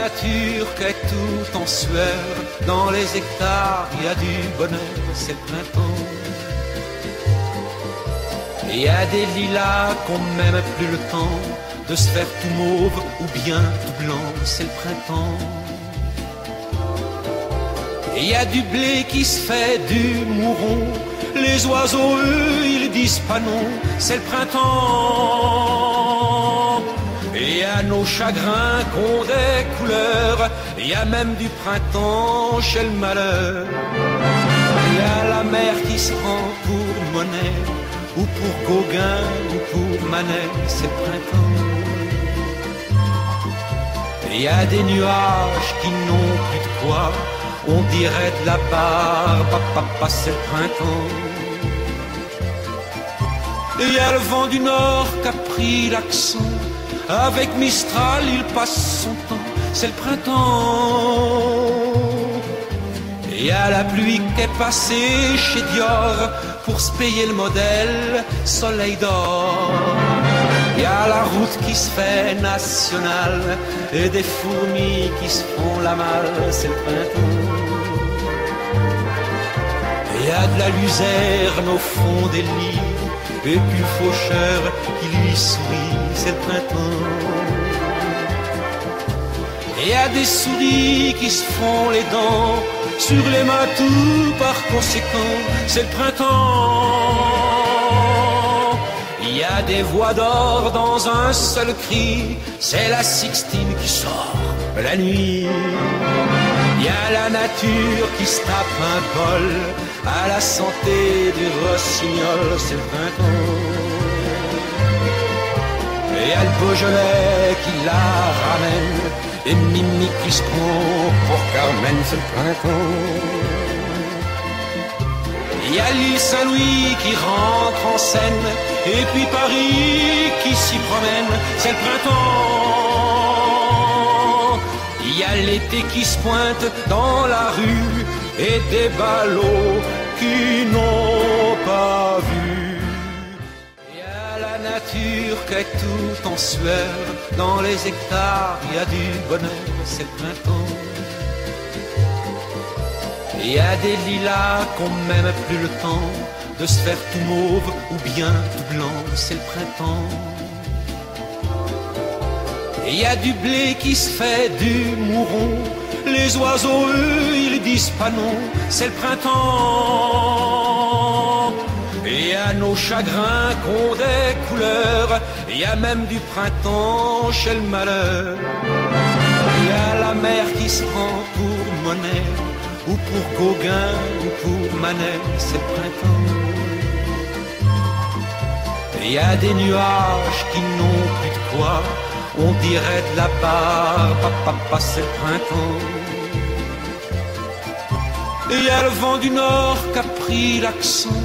nature qui est tout en sueur. Dans les hectares, il y a du bonheur, c'est le printemps. Et il y a des lilas qu'on même plus le temps de se faire tout mauve ou bien tout blanc, c'est le printemps. Et il y a du blé qui se fait du mouron. Les oiseaux, eux, ils disent pas non, c'est le printemps. Et il y a nos chagrins qu'ont des couleurs. Il y a même du printemps chez le malheur. Il y a la mer qui se prend pour monnaie, ou pour Gauguin, ou pour Manet, c'est le printemps. Et il y a des nuages qui n'ont plus de quoi. On dirait de la barbe, papa, c'est le printemps. Et il y a le vent du nord qui a pris l'accent. Avec Mistral, il passe son temps, c'est le printemps. Et il y a la pluie qui est passée chez Dior pour se payer le modèle Soleil d'or. Il y a la route qui se fait nationale et des fourmis qui se font la malle, c'est le printemps. Et il y a de la luzerne au fond des lits et puis le faucheur qui lui sourit, c'est le printemps. Et il y a des souris qui se font les dents sur les matous, par conséquent, c'est le printemps. Il y a des voix d'or dans un seul cri, c'est la Sixtine qui sort la nuit. Il y a la nature qui se tape un bol à la santé du rossignol, c'est le printemps. Et il y a le Beaujolais qui la ramène, et Mimi qui se prend pour Carmen, c'est le printemps. Il y a l'île Saint-Louis qui rentre en scène, et puis Paris qui s'y promène, c'est le printemps. Il y a l'été qui se pointe dans la rue, et des ballots qui n'ont pas vu. Il y a la nature qui est tout en sueur. Dans les hectares, il y a du bonheur, c'est le printemps. Et il y a des lilas qu'on même plus le temps de se faire tout mauve ou bien tout blanc, c'est le printemps. Et il y a du blé qui se fait du mouron. Les oiseaux, eux, ils disent pas non, c'est le printemps. Et il y a nos chagrins qu'ont des couleurs. Il y a même du printemps chez le malheur. Il y a la mer qui se prend pour monnaie, ou pour Gauguin, ou pour Manet, c'est le printemps. Et il y a des nuages qui n'ont plus de quoi. On dirait de la barbe, papa, c'est le printemps. Et il y a le vent du nord qui a pris l'accent.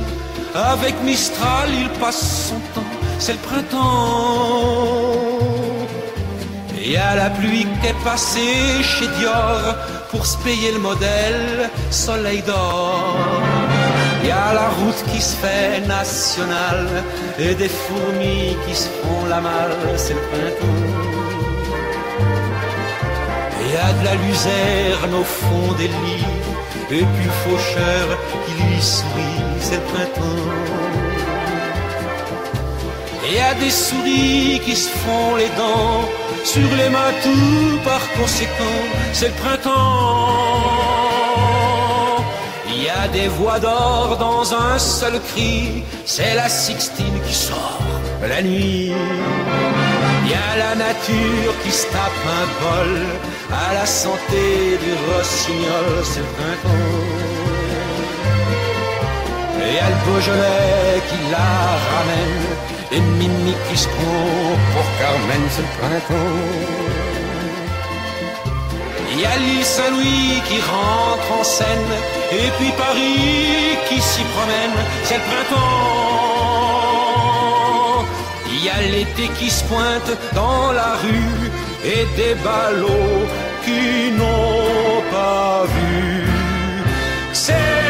Avec Mistral, il passe son temps, c'est le printemps. Et il y a la pluie qui est passée chez Dior pour se payer le modèle Soleil d'or. Il y a la route qui se fait nationale et des fourmis qui se font la malle, c'est le printemps. Et il y a de la luzerne au fond des lits et puis le faucheur qui lui sourit, c'est le printemps. Et il y a des souris qui se font les dents sur les matous, par conséquent, c'est le printemps. Il y a des voix d'or dans un seul cri, c'est la Sixtine qui sort la nuit. Il y a la nature qui se tape un bol à la santé du rossignol, c'est le printemps. Et il y a le Beaujolais qui la ramène, et Mimi qui se prend pour Carmen, c'est le printemps. Il y a l'île Saint-Louis qui rentre en scène, et puis Paris qui s'y promène, c'est le printemps. Il y a l'été qui se pointe dans la rue, et des ballots qui n'ont pas vu. C'est